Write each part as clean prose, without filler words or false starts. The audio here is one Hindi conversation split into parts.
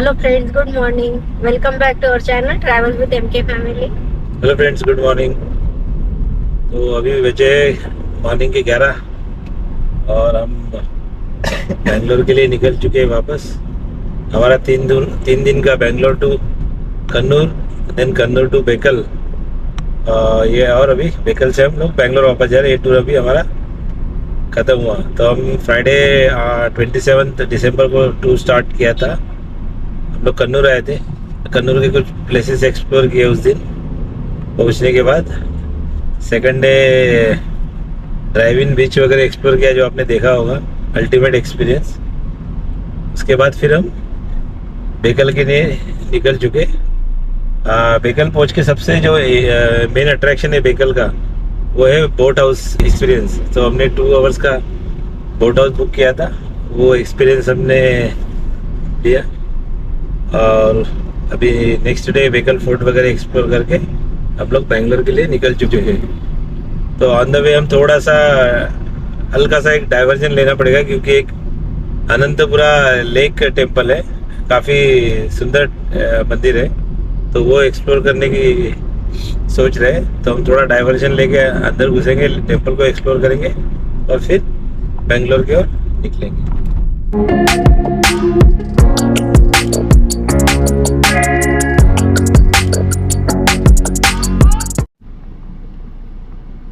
Hello friends, good morning. Welcome back to our channel Travel with MK Family. Hello friends, good morning. तो अभी बजे मॉर्निंग के 11 और हम बेंगलोर के लिए निकल चुके हैं वापस। हमारा तीन दिन का Bangalore to Kannur, then Kannur to Bekal, ये, और अभी बेकल से हम लोग बेंगलोर वापस जा रहे हैं। ये टूर अभी हमारा ख़त्म हुआ। तो हम फ्राइडे 27 दिसंबर को टूर स्टार्ट किया था। हम लोग कन्नूर आए थे। कन्नूर के कुछ प्लेसेस एक्सप्लोर किए उस दिन पहुंचने के बाद। सेकंड डे ड्राइव इन बीच वगैरह एक्सप्लोर किया, जो आपने देखा होगा, अल्टीमेट एक्सपीरियंस। उसके बाद फिर हम बेकल के लिए निकल चुके। बेकल पहुंच के सबसे जो मेन अट्रैक्शन है बेकल का, वो है बोट हाउस एक्सपीरियंस। तो हमने 2 आवर्स का बोट हाउस बुक किया था, वो एक्सपीरियंस हमने लिया। और अभी नेक्स्ट डे बेकल फोर्ट वगैरह एक्सप्लोर करके हम लोग बेंगलोर के लिए निकल चुके हैं। तो ऑन द वे हम थोड़ा सा हल्का सा एक डाइवर्जन लेना पड़ेगा, क्योंकि एक अनंतपुरा लेक टेम्पल है, काफ़ी सुंदर मंदिर है, तो वो एक्सप्लोर करने की सोच रहे हैं। तो हम थोड़ा डाइवर्जन लेके अंदर घुसेंगे, टेम्पल को एक्सप्लोर करेंगे और फिर बेंगलोर की ओर निकलेंगे।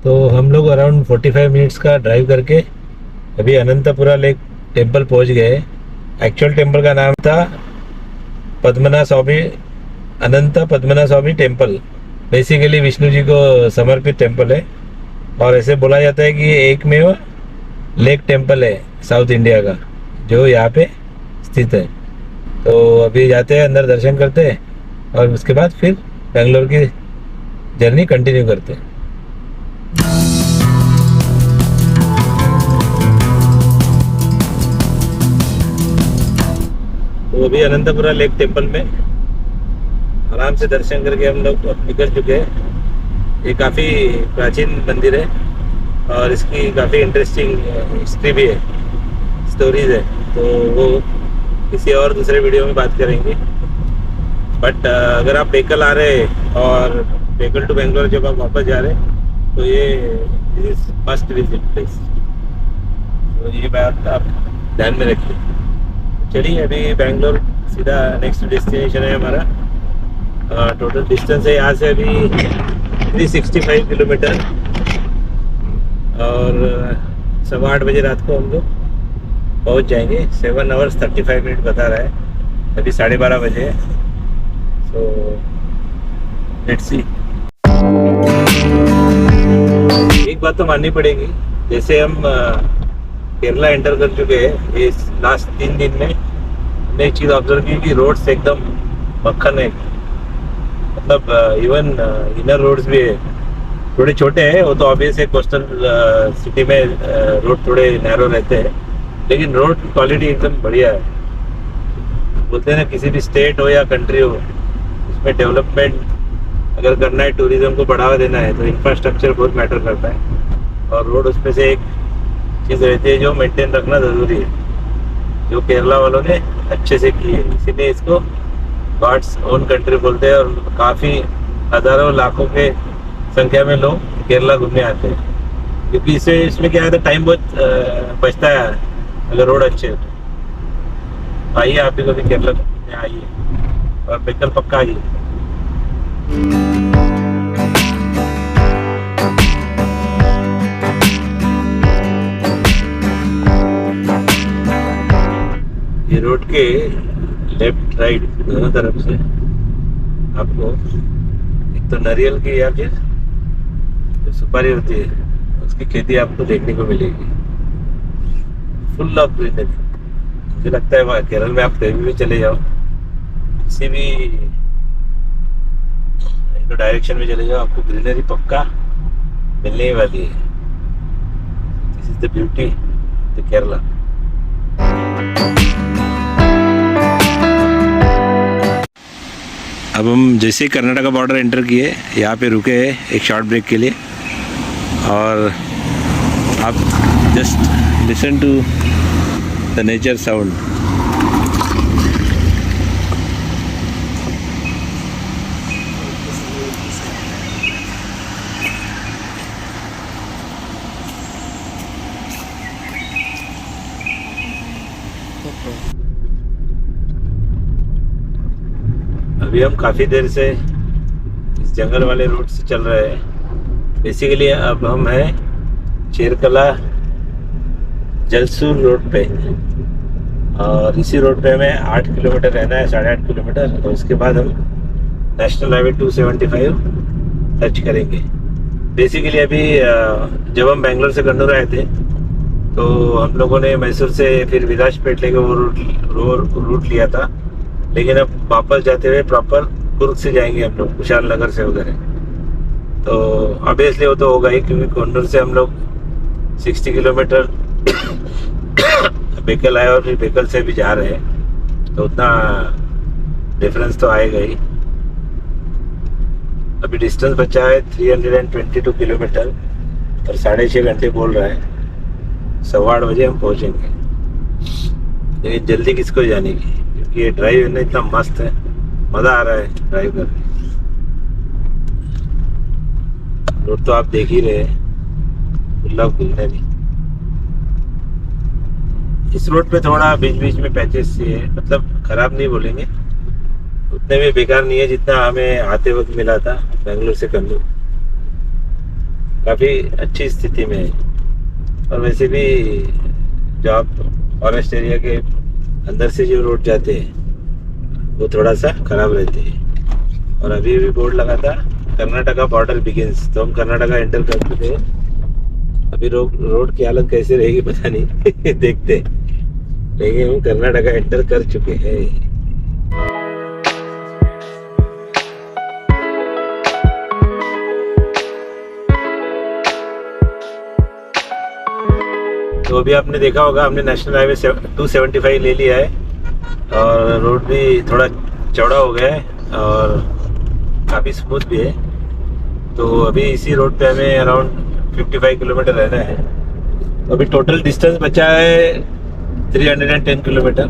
तो हम लोग अराउंड 45 मिनट्स का ड्राइव करके अभी अनंतपुरा लेक टेम्पल पहुंच गए। एक्चुअल टेम्पल का नाम था अनंत पद्मनाभ स्वामी टेम्पल। बेसिकली विष्णु जी को समर्पित टेम्पल है, और ऐसे बोला जाता है कि ये एकमेव लेक टेम्पल है साउथ इंडिया का, जो यहाँ पे स्थित है। तो अभी जाते हैं अंदर, दर्शन करते हैं, और उसके बाद फिर बेंगलोर की जर्नी कंटिन्यू करते हैं। तो अभी अनंतपुरा लेक टेम्पल में आराम से दर्शन करके हम लोग निकल चुके हैं। ये काफ़ी प्राचीन मंदिर है और इसकी काफ़ी इंटरेस्टिंग हिस्ट्री भी है, स्टोरीज है, तो वो किसी और दूसरे वीडियो में बात करेंगे। बट अगर आप बेकल आ रहे हैं और बेकल टू बेंगलोर जब आप वापस जा रहे हैं, तो ये मस्ट विजिट प्लेस। तो ये बात आप ध्यान में रखिए। चलिए, अभी बेंगलोर सीधा नेक्स्ट डेस्टिनेशन है हमारा। टोटल डिस्टेंस है यहाँ से अभी 365 किलोमीटर, और 8:15 बजे रात को हम लोग पहुँच जाएंगे। 7 आवर्स 35 मिनट बता रहा है, अभी 12:30 बजे है। So let's see. एक बात तो माननी पड़ेगी, जैसे हम केरला एंटर कर चुके हैं, ये लास्ट 3 दिन में हमने एक चीज़ ऑब्जर्व की कि रोड्स एकदम मक्खन है। मतलब इवन इनर रोड्स भी है, थोड़े छोटे हैं, वो तो ऑब्वियस है, कोस्टल सिटी में रोड थोड़े नैरो रहते हैं, लेकिन रोड क्वालिटी एकदम बढ़िया है। बोलते हैं ना, किसी भी स्टेट हो या कंट्री हो, उसमें डेवलपमेंट अगर करना है, टूरिज्म को बढ़ावा देना है, तो इंफ्रास्ट्रक्चर बहुत मैटर करता है, और रोड उसमें से एक चीज़ रहती है जो मेंटेन रखना ज़रूरी है, जो केरला वालों ने अच्छे से की है। इसीलिए इसको गॉड्स ओन कंट्री बोलते हैं, और काफ़ी हज़ारों लाखों के संख्या में लोग केरला घूमने आते हैं, क्योंकि इसमें क्या है, टाइम बहुत बचता है अगर रोड अच्छे हो तो। आइए, आप भी कभी केरला घूमने आइए, और बेकल पक्का आइए। ये रोड के लेफ्ट राइट दोनों तरफ से आपको एक तो नारियल की या फिर जो सुपारी होती है उसकी खेती आपको देखने को मिलेगी, फुल ऑफ ग्रीनरी। मुझे लगता है वहाँ केरल में आप कहीं भी चले जाओ, किसी भी तो डायरेक्शन में चले जाओ, आपको ग्रीनरी पक्का मिलने ही वाली है। This is the beauty of the Kerala. अब हम जैसे ही कर्नाटका बॉर्डर एंटर किए, यहाँ पे रुके हैं एक शॉर्ट ब्रेक के लिए, और आप just listen to the nature sound. अभी हम काफ़ी देर से इस जंगल वाले रोड से चल रहे हैं। बेसिकली अब हम हैं चेरकला जलसूर रोड पे, और इसी रोड पे हमें 8 किलोमीटर रहना है, 8.5 किलोमीटर, और उसके बाद हम नेशनल हाईवे 275 टच करेंगे। बेसिकली अभी जब हम बेंगलोर से कन्नूर आए थे तो हम लोगों ने मैसूर से फिर विराजपेट लेके वो रूट लिया था, लेकिन अब वापस जाते हुए प्रॉपर कुर्ग से जाएंगे हम लोग, कुशाल नगर से उधर है। तो ऑब्वियसली वो तो होगा ही, क्योंकि कन्नूर से हम लोग 60 किलोमीटर बेकल आए और फिर बेकल से भी जा रहे हैं, तो उतना डिफरेंस तो आएगा ही। अभी डिस्टेंस बचा है 322 किलोमीटर और 6.5 घंटे बोल रहा है। 8:15 बजे हम पहुंचेंगे, लेकिन जल्दी किसको जाने की, क्योंकि ये ड्राइव है ना इतना मस्त है, मज़ा आ रहा है ड्राइव करने। रोड तो आप देख ही रहे हैं, खुला खुलने नहीं। इस रोड पे थोड़ा बीच बीच में पैचेस से है, मतलब खराब नहीं बोलेंगे, उतने में बेकार नहीं है जितना हमें आते वक्त मिला था बेंगलोर से कन्नूर। काफ़ी अच्छी स्थिति में है, और वैसे भी जो आप फॉरेस्ट एरिया के अंदर से जो रोड जाते हैं वो थोड़ा सा खराब रहते हैं। और अभी भी बोर्ड लगा था कर्नाटका बॉर्डर बिगिंस, तो हम कर्नाटका एंटर कर चुके हैं। अभी रोड की हालत कैसे रहेगी पता नहीं देखते हैं, लेकिन हम कर्नाटका एंटर कर चुके हैं। तो अभी आपने देखा होगा हमने नेशनल हाईवे 275 ले लिया है, और रोड भी थोड़ा चौड़ा हो गया है और काफ़ी स्मूथ भी है। तो अभी इसी रोड पे हमें अराउंड 55 किलोमीटर रहना है। तो अभी टोटल डिस्टेंस बचा है 310 किलोमीटर,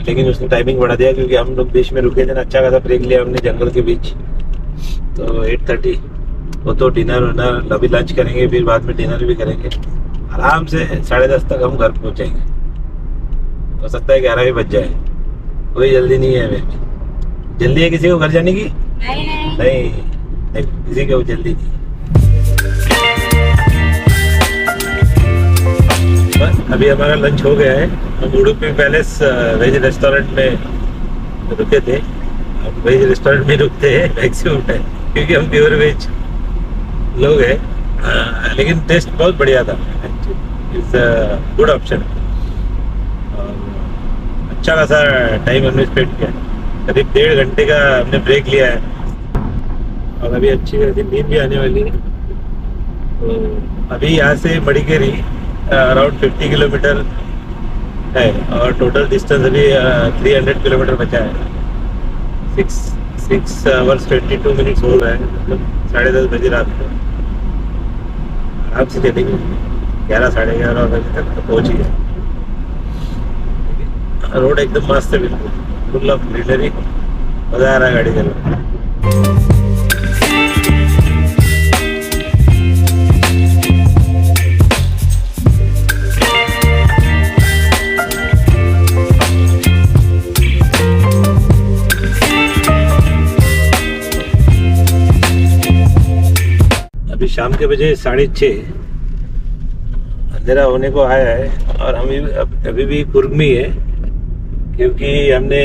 लेकिन उसने टाइमिंग बढ़ा दिया क्योंकि हम लोग बीच में रुके थे ना, अच्छा खासा ब्रेक लिया हमने जंगल के बीच। तो 8:30 वो तो डिनर विनर अभी लंच करेंगे, फिर बाद में डिनर भी करेंगे। आराम से 10:30 तक हम घर पहुँच जाएंगे। हो सकता है 11 भी बज जाए, कोई जल्दी नहीं है हमें। जल्दी है किसी को घर जाने की? नहीं, किसी को जल्दी नहीं। अभी हमारा लंच हो गया है। हम उडुपी पैलेस वेज रेस्टोरेंट में रुके थे। हम वेज रेस्टोरेंट में रुकते हैं मैक्सिमम टाइम, क्योंकि हम प्योर वेज लोग हैं, लेकिन टेस्ट बहुत बढ़िया था। It's good option. अच्छा खासा टाइम हमने स्पेंड किया, करीब 1.5 घंटे का हमने ब्रेक लिया है, और अभी अच्छी खासी नींद भी आने वाली है। तो अभी यहाँ से मडिकेरी अराउंड 50 किलोमीटर है, और टोटल डिस्टेंस अभी 300 किलोमीटर बचा है। 6 आवर्स 22 मिनट्स हो रहा है, मतलब 10:30 बजे रात को आराम से चलेंगे। 11 साढ़े 11 बजे तक तो पहुँच ही गए। रोड एकदम मस्त है, बिल्कुल फुल ऑफ ग्रीनरी, मज़ा आ रहा है गाड़ी चलाने। अभी शाम के बजे 6:30 अंधेरा होने को आया है, और हम अभी भी कुर्ग में ही है, क्योंकि हमने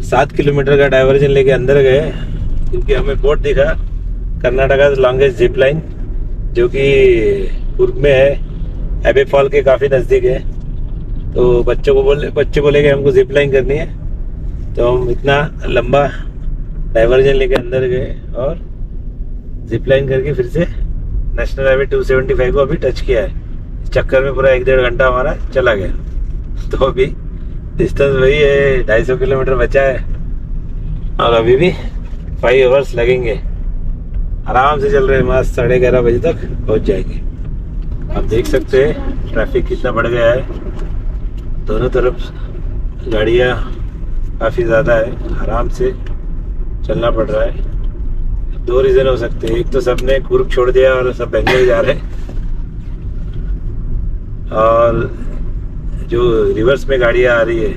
7 किलोमीटर का डाइवर्जन लेके अंदर गए, क्योंकि हमें बोर्ड दिखा कर्नाटका लॉन्गेस्ट जिप लाइन, जो कि कुर्ग में है, एबे फॉल के काफ़ी नज़दीक है। तो बच्चे बोले कि हमको जिप लाइन करनी है, तो हम इतना लंबा डाइवर्जन लेके अंदर गए और जिप लाइन करके फिर से नेशनल हाईवे 275 को अभी टच किया है। इस चक्कर में पूरा 1-1.5 घंटा हमारा चला गया। तो अभी डिस्टेंस वही है, 250 किलोमीटर बचा है, और अभी भी 5 आवर्स लगेंगे। आराम से चल रहे हैं, मस्त 11:30 बजे तक पहुंच जाएंगे। आप देख सकते हैं ट्रैफिक कितना बढ़ गया है, दोनों तरफ गाड़ियाँ काफ़ी ज़्यादा है, आराम से चलना पड़ रहा है। 2 रीज़न हो सकते हैं, एक तो सबने कुर्ग छोड़ दिया और सब बेंगलोर जा रहे हैं, और जो रिवर्स में गाड़ियाँ आ रही है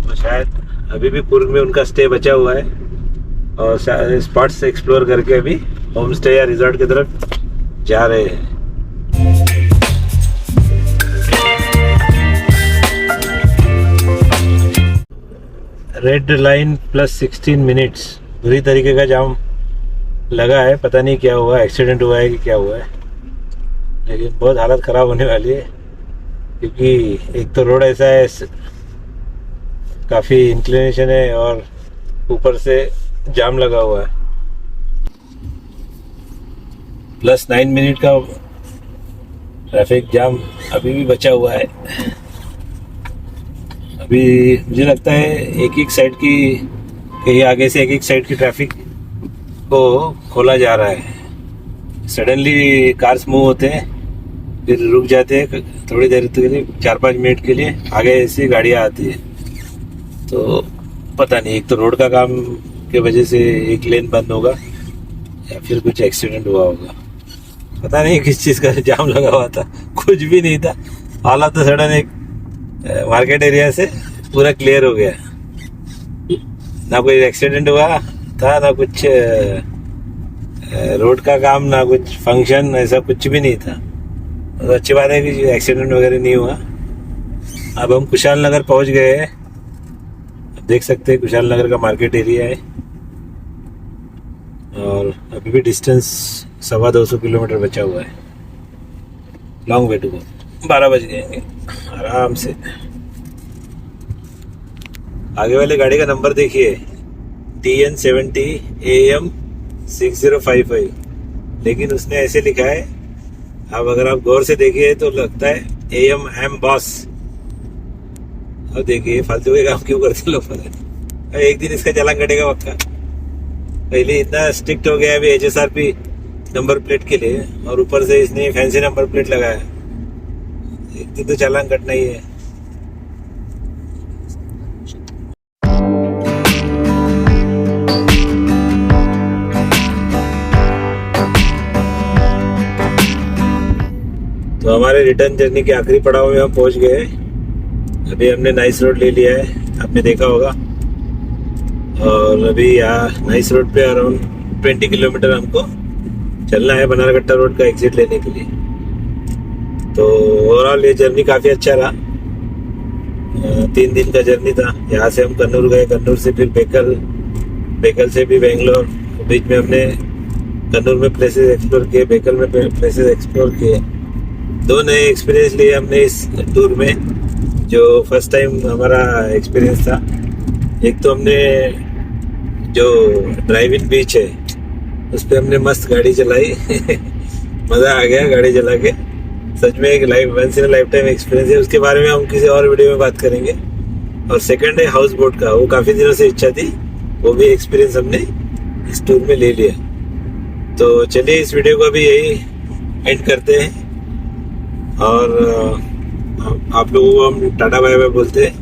वो शायद अभी भी कुर्ग में उनका स्टे बचा हुआ है और स्पॉट्स एक्सप्लोर करके अभी होम स्टे या रिजॉर्ट की तरफ जा रहे हैं। रेड लाइन प्लस 16 मिनट्स, बुरी तरीके का जाम लगा है। पता नहीं क्या हुआ, एक्सीडेंट हुआ है कि क्या हुआ है, लेकिन बहुत हालत ख़राब होने वाली है क्योंकि एक तो रोड ऐसा है, काफ़ी इंक्लिनेशन है और ऊपर से जाम लगा हुआ है। प्लस 9 मिनट का ट्रैफिक जाम अभी भी बचा हुआ है। अभी मुझे लगता है एक साइड की, कहीं आगे से एक साइड की ट्रैफिक को खोला जा रहा है। सडनली कार्स मूव होते हैं, फिर रुक जाते हैं थोड़ी देर के लिए, 4-5 मिनट के लिए, आगे से गाड़ियाँ आती है। तो पता नहीं, एक तो रोड का काम के वजह से एक लेन बंद होगा या फिर कुछ एक्सीडेंट हुआ होगा, पता नहीं किस चीज़ का जाम लगा हुआ था। कुछ भी नहीं था, आला तो सडन एक मार्केट एरिया से पूरा क्लियर हो गया। ना कोई एक्सीडेंट हुआ था, ना कुछ रोड का काम, ना कुछ फंक्शन, ऐसा कुछ भी नहीं था। तो अच्छी बात है कि एक्सीडेंट वगैरह नहीं हुआ। अब हम कुशाल नगर पहुंच गए हैं। देख सकते हैं कुशाल नगर का मार्केट एरिया है और अभी भी डिस्टेंस 250 किलोमीटर बचा हुआ है। Long way to go. 12 बज गए आराम से। आगे वाले गाड़ी का नंबर देखिए, TN70 AM 6055, लेकिन उसने ऐसे लिखा है, अब अगर आप गौर से देखिए तो लगता है AM M बॉस। अब देखिए फालतू के काम क्यों करते लोग, पता नहीं। एक दिन इसका चालान कटेगा पक्का। पहले इतना स्ट्रिक्ट हो गया अभी HSRP नंबर प्लेट के लिए, और ऊपर से इसने फैंसी नंबर प्लेट लगाया। एक दिन तो चालान कटना ही है। तो हमारे रिटर्न जर्नी के आखिरी पड़ाव में हम पहुंच गए। अभी हमने नाइस रोड ले लिया है, आपने देखा होगा, और अभी यहाँ नाइस रोड पे अराउंड 20 किलोमीटर हमको चलना है बनारघट्टा रोड का एग्जिट लेने के लिए। तो ओवरऑल ये जर्नी काफ़ी अच्छा रहा। 3 दिन का जर्नी था। यहाँ से हम कन्नूर गए, कन्नूर से फिर बेकल, बेकल से भी बेंगलोर। बीच में हमने कन्नूर में प्लेसेस एक्सप्लोर किए, बेकल में प्लेसेस एक्सप्लोर किए। 2 नए एक्सपीरियंस लिए हमने इस टूर में, जो फर्स्ट टाइम हमारा एक्सपीरियंस था। एक तो हमने जो ड्राइव इन बीच है उस पर हमने मस्त गाड़ी चलाई मज़ा आ गया गाड़ी चला के। सच में एक once in life time experience है। उसके बारे में हम किसी और वीडियो में बात करेंगे। और सेकंड है हाउस बोट का, वो काफ़ी दिनों से इच्छा थी, वो भी एक्सपीरियंस हमने इस टूर में ले लिया। तो चलिए इस वीडियो को भी यही एंड करते हैं और आप लोगों को हम टाटा बाय बाय बोलते हैं।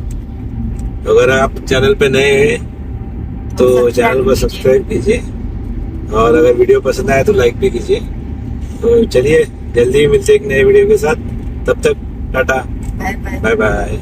अगर आप चैनल पे नए हैं तो चैनल को सब्सक्राइब कीजिए, और अगर वीडियो पसंद आए तो लाइक भी कीजिए। तो चलिए जल्दी मिलते हैं एक नए वीडियो के साथ। तब तक टाटा, बाय बाय।